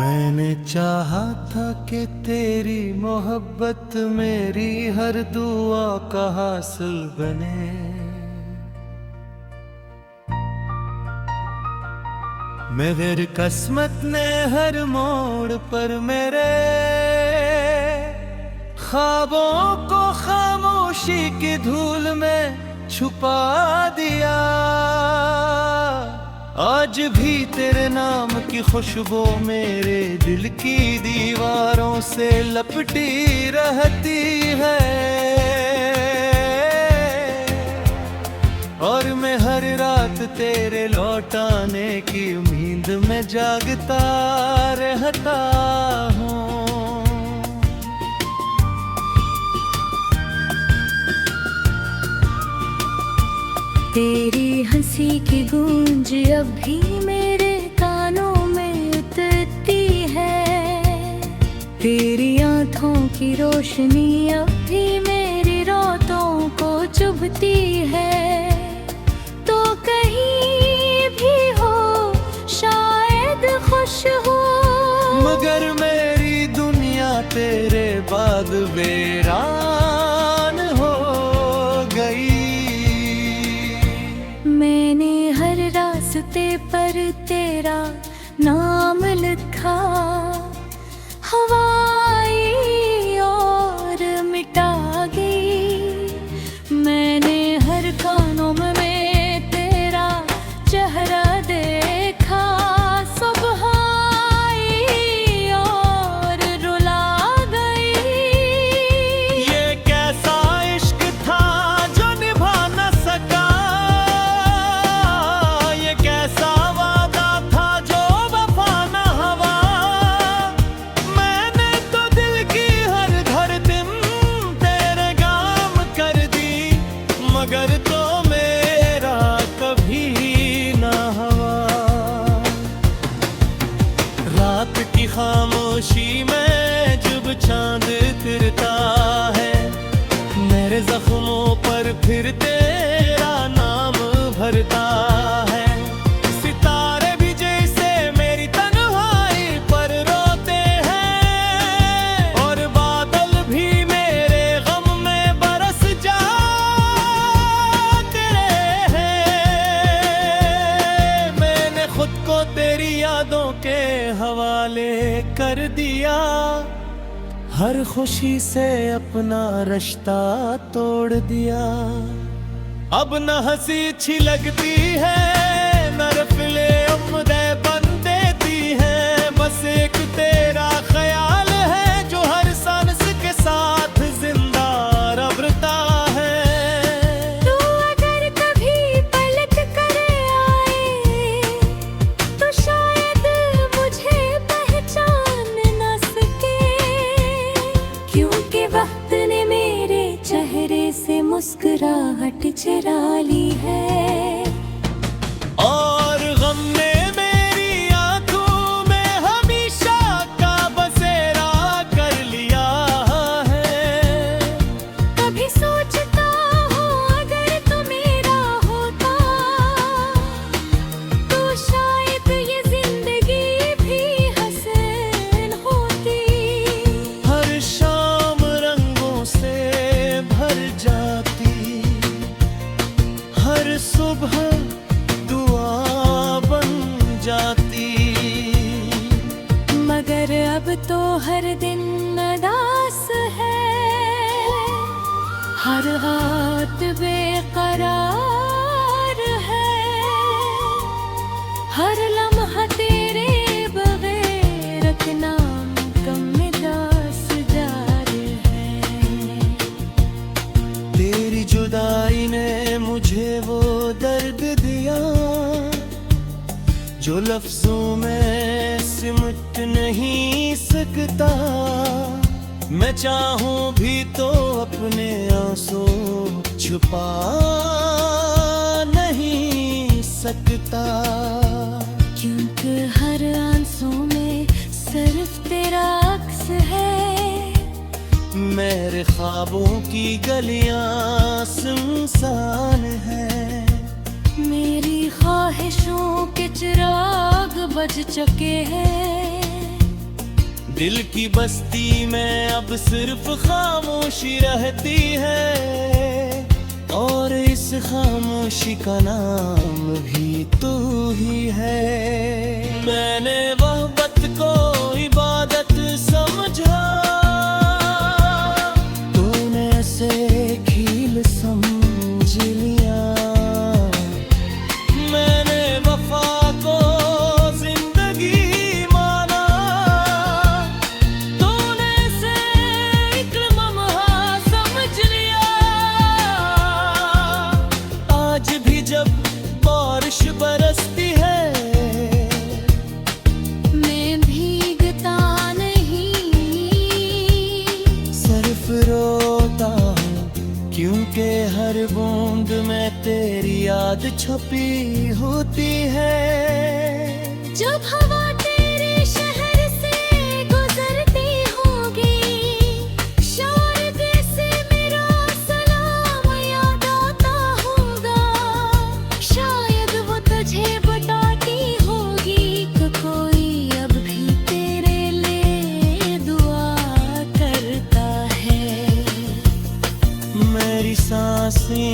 मैंने चाहा था कि तेरी मोहब्बत मेरी हर दुआ का हासिल बने। मगर किस्मत ने हर मोड़ पर मेरे ख्वाबों को खामोशी की धूल में छुपा दिया। आज भी तेरे नाम की खुशबू मेरे दिल की दीवारों से लपटी रहती है, और मैं हर रात तेरे लौटाने की उम्मीद में जागता रहता हूँ। तेरी हंसी की गूंज अब भी मेरे कानों में उतरती है, तेरी आँखों की रोशनी अब भी मेरी रातों को चुभती है। तो कहीं भी हो शायद खुश हो, मगर मेरी दुनिया तेरे बाद वीरान हो गई। मैंने हर रास्ते पर तेरा नाम लिखा, हवाई और मिटा गई। मैंने हर कानों में तेरा चेहरा देखा, सुबह आई और रुला गई। ये कैसा इश्क था जो निभा न सका, ये कैसा वादा था जो वफा न हुआ। मैंने तो दिल की हर धड़कन तेरे गाम कर दी, मगर तो मेरा कभी न हुआ। रात की खामोशी में जब चांद तिरता है, मेरे जख्मों पर फिर तेरा नाम भरता है। सितारे भी जैसे मेरी तन्हाई पर रोते हैं, और बादल भी मेरे गम में बरस जाते हैं। मैंने खुद को तेरी यादों के हवाले कर दिया, हर खुशी से अपना रिश्ता तोड़ दिया। अब न हंसी अच्छी लगती है, न रफले उम्मीदें बन देती है। बस एक तेरा ख्याल है जो हर सांस के साथ जिंदा रबता है। तू अगर कभी पलट कर आए तो शायद मुझे पहचान न सके, क्योंकि वक्त ने मेरे चेहरे से मुस्कुराहट चुरा ली है। और गम ने मेरी आंखों में हमेशा का बसेरा कर लिया है। कभी सोचता हूँ अगर तू मेरा होता तो शायद ये जिंदगी भी हसीन होती। हर शाम रंगों से भर जाती, हर सुबह दुआ बन जाती। मगर अब तो हर दिन उदास है, हर हाथ बेकरार है, हर लम्हा तेरे बगैर रखना कम मिजाज जार है। तेरी जुदाई ने मुझे वो दर्द दिया जो लफ्जों में सिमट नहीं सकता। मैं चाहूं भी तो अपने आंसू छुपा नहीं सकता, क्योंकि हर आंसू में सिर्फ तेरा अक्स है। मेरे ख्वाबों की गलियां सुनसान है, मेरी ख्वाहिशों के चिराग बज चुके हैं। दिल की बस्ती में अब सिर्फ खामोशी रहती है, और इस खामोशी का नाम भी तू ही है। मैंने मोहब्बत को इबादत समझा, तूने ऐसे खेल समझ लिया। मैंने वफा को जिंदगी माना, तूने इसे एक लम्हा समझ लिया। आज भी जब बारिश बरसती है, मैं भीगता नहीं, सिर्फ रोता हूँ, क्योंकि हर बूंद में तेरी याद छुपी होती है। जब हवा तेरे शहर से गुजरती होगी, शायद से मेरा सलाम याद आता होगा। शायद वो तुझे बताती होगी कि कोई अब भी तेरे लिए दुआ करता है। मेरी सांसें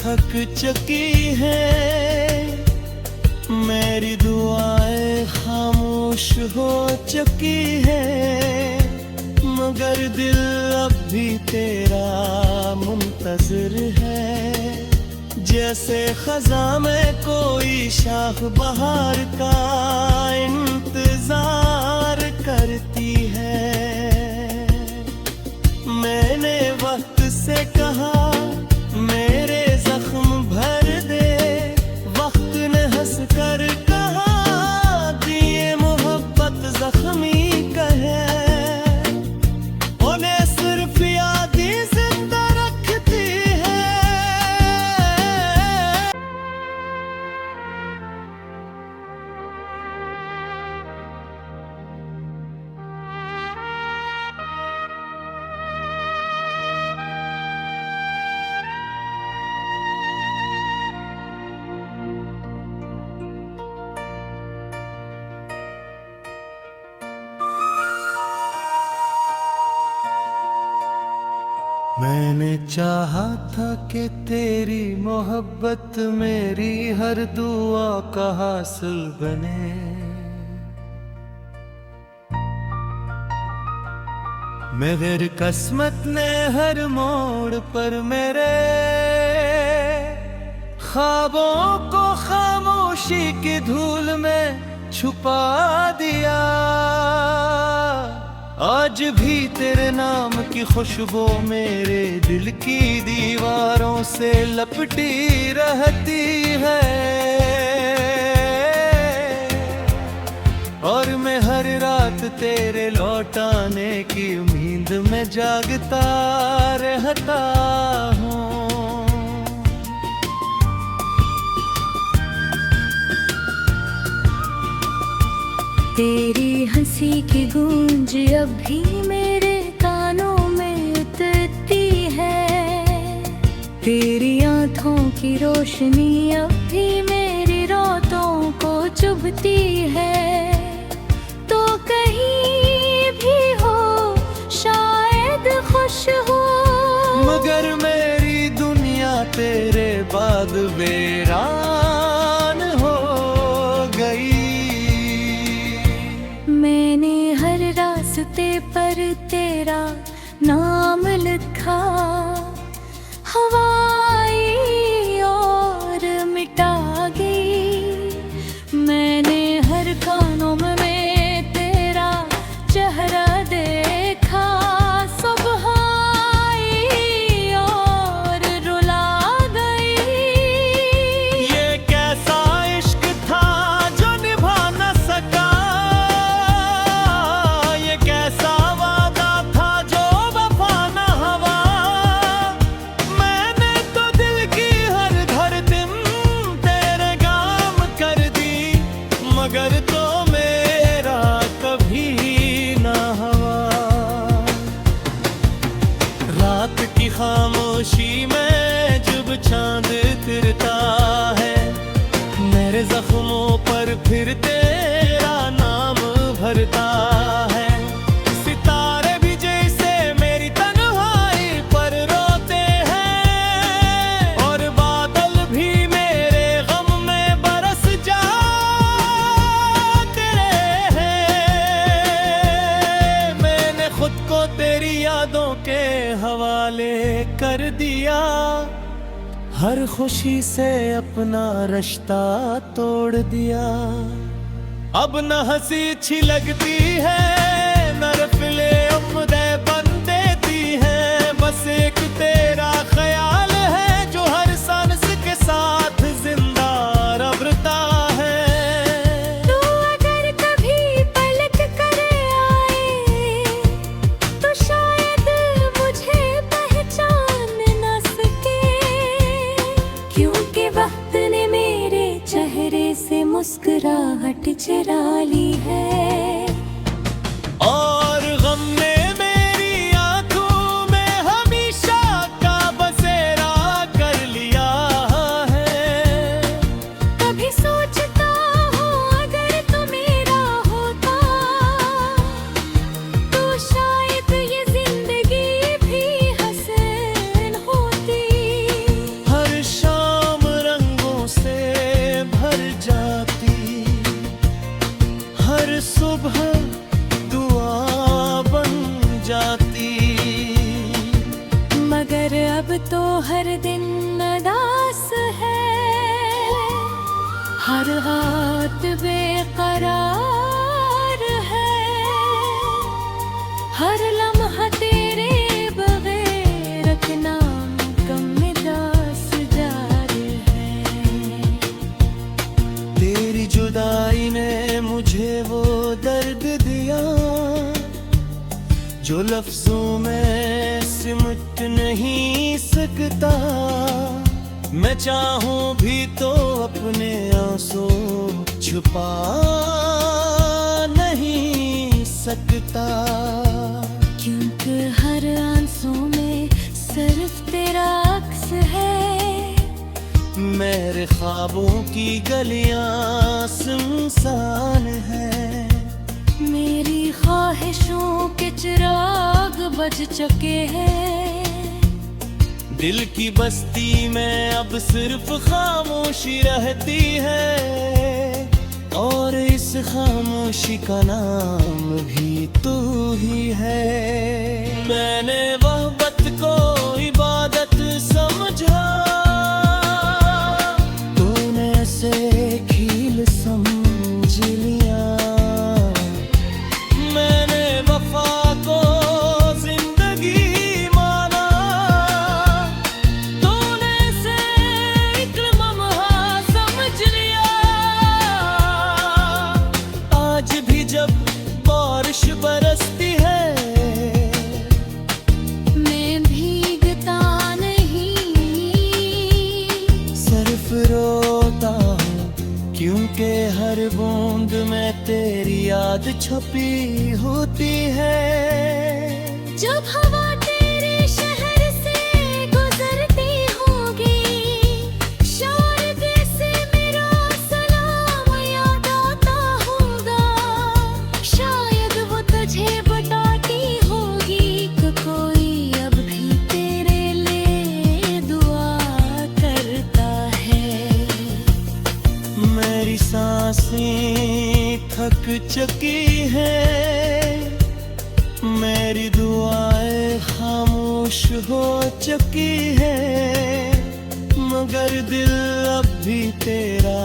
थक चुकी है, मेरी दुआएं खामोश हो चुकी है, मगर दिल अब भी तेरा मुंतज़िर है। जैसे खज़ां में कोई शाख बहार का इंतजार करती है। मैंने वक्त से कहा मेरे जख्म भर दे, वक्त ने हंस कर कहा दिए मोहब्बत जख्मी कहे। उन्हें सिर्फ याद ही जिंदा रखती है। मैंने चाहा था कि तेरी मोहब्बत मेरी हर दुआ का हासिल बने, मगर किस्मत ने हर मोड़ पर मेरे ख्वाबों को खामोशी की धूल में छुपा दिया। आज भी तेरे नाम की खुशबू मेरे दिल की दीवारों से लपटी रहती है, और मैं हर रात तेरे लौटाने की उम्मीद में जागता रहता हूँ। तेरी हंसी की गूंज अब भी मेरे कानों में उतरती है। तेरी आँखों की रोशनी अब भी मेरी रातों को चुभती है। तो कहीं भी हो शायद खुश हो, मगर मेरी दुनिया तेरे बाद वीरान हो गई। मैंने हर रास्ते पर तेरा नाम लिखा, हवाई और मिटा गई। मैंने हर कानों में तेरा चेहरा देखा, सुबह आई और रुला गई। ये कैसा इश्क था जो निभा न सका, ये कैसा वादा था जो वफा न हुआ। मैंने तो दिल की हर धड़कन तेरे गाम कर दी, मगर तो मेरा कभी ना हुआ। रात की खामोशी में जब चांद तिरता है, मेरे जख्मों पर फिर तेरा नाम भरता है। हवाले कर दिया, हर खुशी से अपना रिश्ता तोड़ दिया। अब न हंसी अच्छी लगती है, न रफले उम्दे बन देती है, बस एक तेरा ख्याल है जो हर सांस के साथ जिंदा रबता है। तू अगर कभी पलट कर आए तो शायद मुझे पहचान न सके, क्योंकि वक्त ने मेरे चेहरे से मुस्कुराहट चुरा ली है। और गम ने मेरी आंखों में हमेशा का बसेरा कर लिया है। कभी सोचता हूँ अगर तू मेरा होता तो शायद ये जिंदगी भी हसीन होती। हर शाम रंगों से भर जाती, हर सुबह दुआ बन जाती। मगर अब तो हर दिन उदास है, हर रात बेकरार है, हर लम्हा तेरे बगैर रखना कमदास जार है। तेरी जुदाई ने मुझे वो दर्द दिया जो लफ्जों में सिमट नहीं सकता। मैं चाहूं भी तो अपने आंसू छुपा नहीं सकता, क्योंकि हर आंसू में सिर्फ तेरा अक्स है। मेरे ख्वाबों की गलियां सुनसान है, मेरी ख्वाहिशों के चिराग बज चुके हैं। दिल की बस्ती में अब सिर्फ खामोशी रहती है, और इस खामोशी का नाम भी तू ही है। मैंने वहबत को इबादत समझा, तूने ऐसे खील समझ लिया। मैंने वफा को जिंदगी माना, तूने इसे एक लम्हा समझ लिया। आज भी जब बारिश बरसती है मैं भीगता नहीं, सिर्फ रोता हूँ, क्योंकि हर बूंद में तेरी याद छुपी होती है। जब हवा तेरे शहर से गुजरती होगी, शायद से मेरा सलाम याद आता होगा। शायद वो तुझे बताती होगी कि कोई अब भी तेरे लिए दुआ करता है। मेरी सांसें थक चुकी है, मेरी दुआएं खामोश हो चुकी है, मगर दिल अब भी तेरा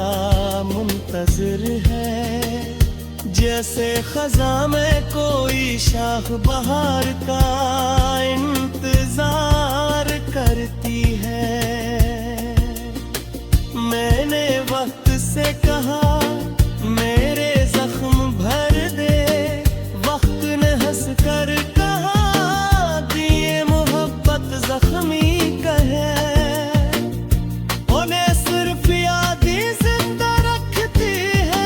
मुंतज़िर है। जैसे खज़ां में कोई शाख बहार का इंतजार करती है। मैंने वक्त से कहा मेरे जख्म भर दे, वक्त ने हंस कर कहा दिए मोहब्बत जख्मी कहे। उन्हें सिर्फ याद ही जिंदा रखती है।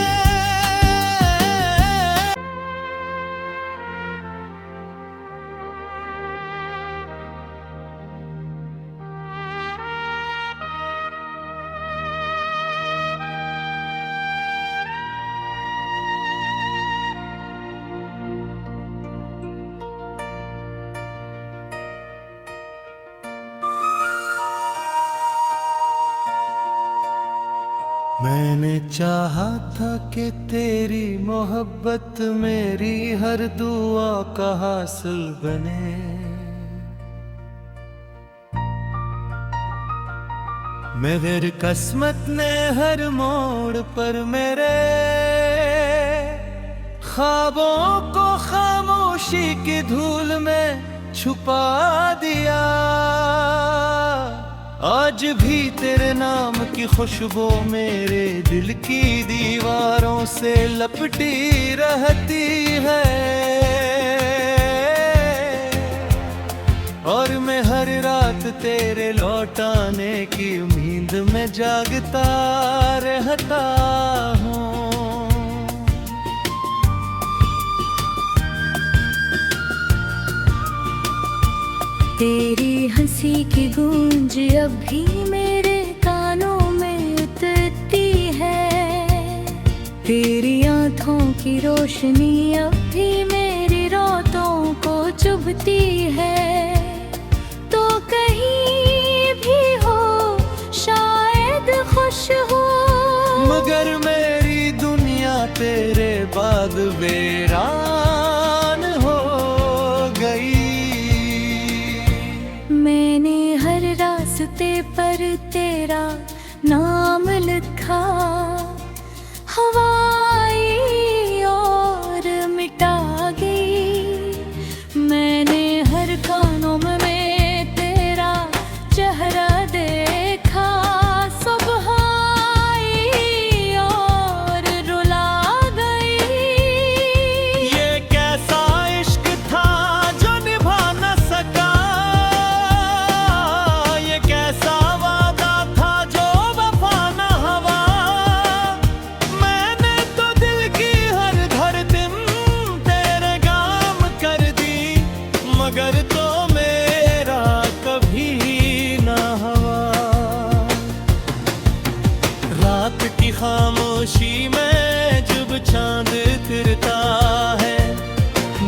मैंने चाहा था कि तेरी मोहब्बत मेरी हर दुआ का हासिल बने, मगर किस्मत ने हर मोड़ पर मेरे ख्वाबों को खामोशी की धूल में छुपा दिया। आज भी तेरे नाम की खुशबू मेरे दिल की दीवारों से लपटी रहती है, और मैं हर रात तेरे लौटाने की उम्मीद में जागता रहता हूँ। तेरी हंसी की गूंज अब भी मेरे कानों में उतरती है, तेरी आँखों की रोशनी अब भी मेरी रातों को चुभती है। तो कहीं भी हो शायद खुश हो, मगर मेरी दुनिया तेरे बाद वीरान हो गई। मैंने हर रास्ते पर तेरा नाम लिखा, हवाई और मिटा गई। मैंने हर कानों में तेरा चेहरा देखा, सुबह आई और रुला गई। ये कैसा इश्क था जो निभा न सका, ये कैसा वादा था जो वफा न हुआ। मैंने तो दिल की हर धड़कन तेरे गाम कर दी, मगर तो मेरा कभी न हुआ। रात की खामोशी में जब चांद तिरता है,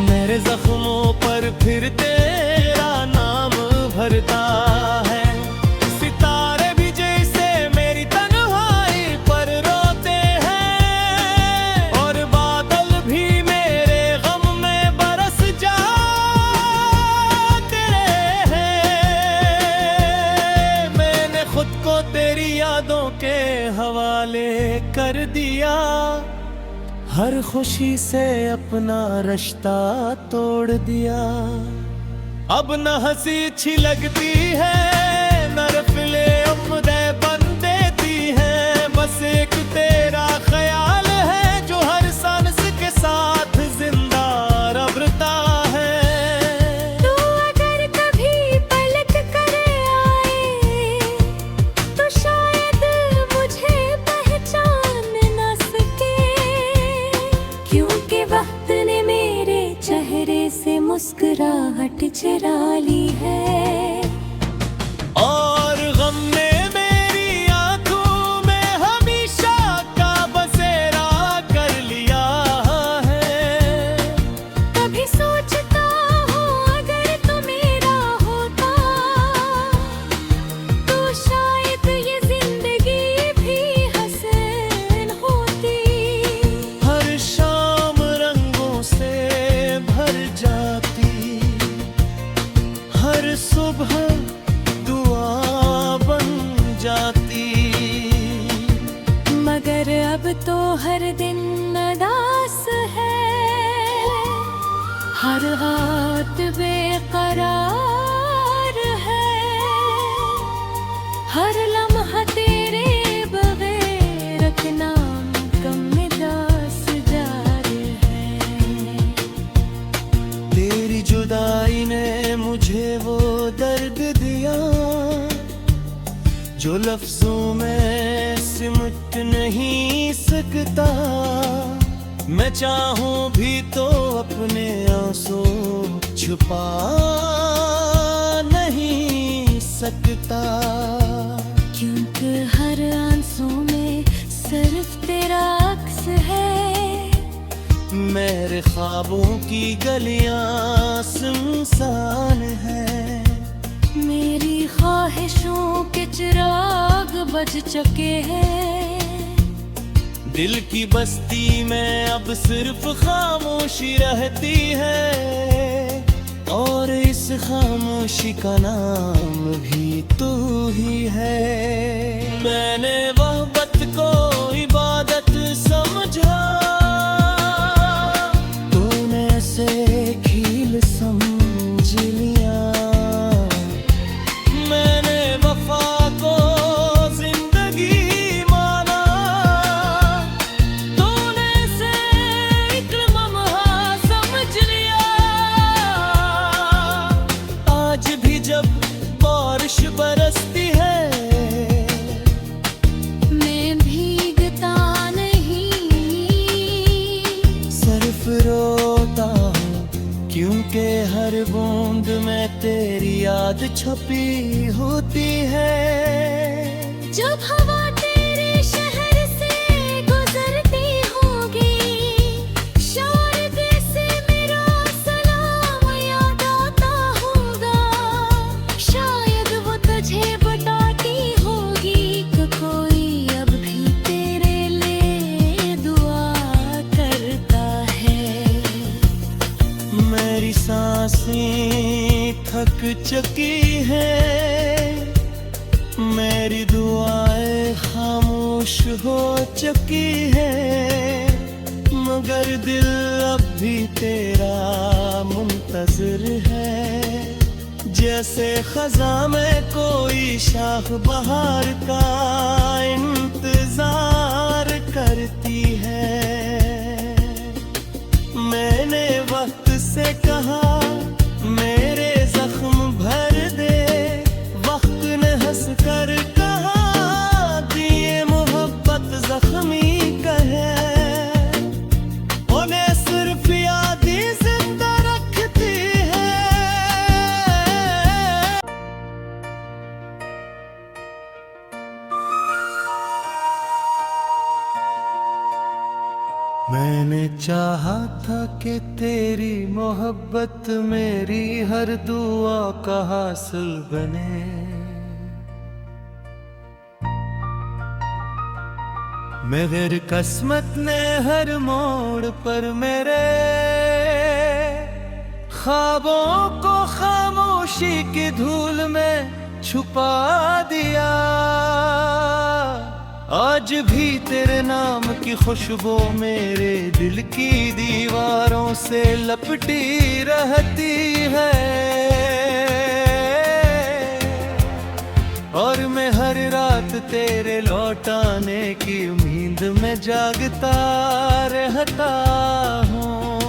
मेरे जख्मों पर फिर तेरा नाम भरता है। सितारे भी जैसे मेरी तन्हाई पर रोते हैं, और बादल भी मेरे गम में बरस जाते हैं। मैंने खुद को तेरी यादों के हवाले कर दिया, हर खुशी से अपना रिश्ता तोड़ दिया। अब न हंसी अच्छी लगती है, न रफले उम्दे बन देती है। बस एक तेरा ख्याल है जो हर सांस के साथ जिंदा रबता है। तू अगर कभी पलट कर आए तो शायद मुझे पहचान न सके, क्योंकि वक्त ने मेरे चेहरे से मुस्कुराहट चुरा ली है, और गम ने मेरी आंखों में हमेशा का बसेरा कर लिया है। कभी सोचता हूँ अगर तू मेरा होता तो शायद ये जिंदगी भी हसीन होती। हर शाम रंगों से भर जाती, हर सुबह दुआ बन जाती। मगर अब तो हर दिन उदास है, हर रात बेकरार है, हर लम्हा तेरे बगैर रखना कम दास जार है। तेरी जुदाई ने मुझे वो दर्द दिया जो लफ्जों में सिमट नहीं सकता। मैं चाहूं भी तो अपने आंसू छुपा नहीं सकता, क्योंकि हर आंसू में सिर्फ तेरा अक्स है। मेरे ख्वाबों की गलियां सुनसान है, मेरी ख्वाहिशों के चिराग बज चुके हैं। दिल की बस्ती में अब सिर्फ खामोशी रहती है, और इस खामोशी का नाम भी तू ही है। मैंने मोहब्बत को इबादत समझा, तूने से खील समझ लिया। मैंने वफा को जिंदगी माना, तूने से एक लम्हा समझ लिया। आज भी जब बारिश बरसती है मैं भीगता नहीं, सिर्फ रोता हूँ क्योंकि हर बूंद में तेरी याद छपी होती है। जब हवा तेरे शहर से गुजरती होगी, शायद से मेरा सलाम याद आता होगा। शायद वो तुझे बताती होगी कि कोई अब भी तेरे लिए दुआ करता है। मेरी सांसें थक चुकी है, मेरी दुआएं खामोश हो चुकी है, मगर दिल अब भी तेरा मुंतज़िर है। जैसे खज़ां में कोई शाख बहार का इंतजार करती है। मैंने वक्त से कहा मेरे जख्म भर दे, वक्त ने हंस कर कहा दिए मोहब्बत जख्मी कहे। उन्हें सिर्फ यादें जिंदा रखती है। मैंने चाहा था कि तेरी मोहब्बत मेरी हर दुआ का हासिल बने। मगर किस्मत ने हर मोड़ पर मेरे ख्वाबों को खामोशी की धूल में छुपा दिया। आज भी तेरे नाम की खुशबू मेरे दिल की दीवारों से लपटी रहती है। और मैं हर रात तेरे लौटाने की उम्मीद में जागता रहता हूँ।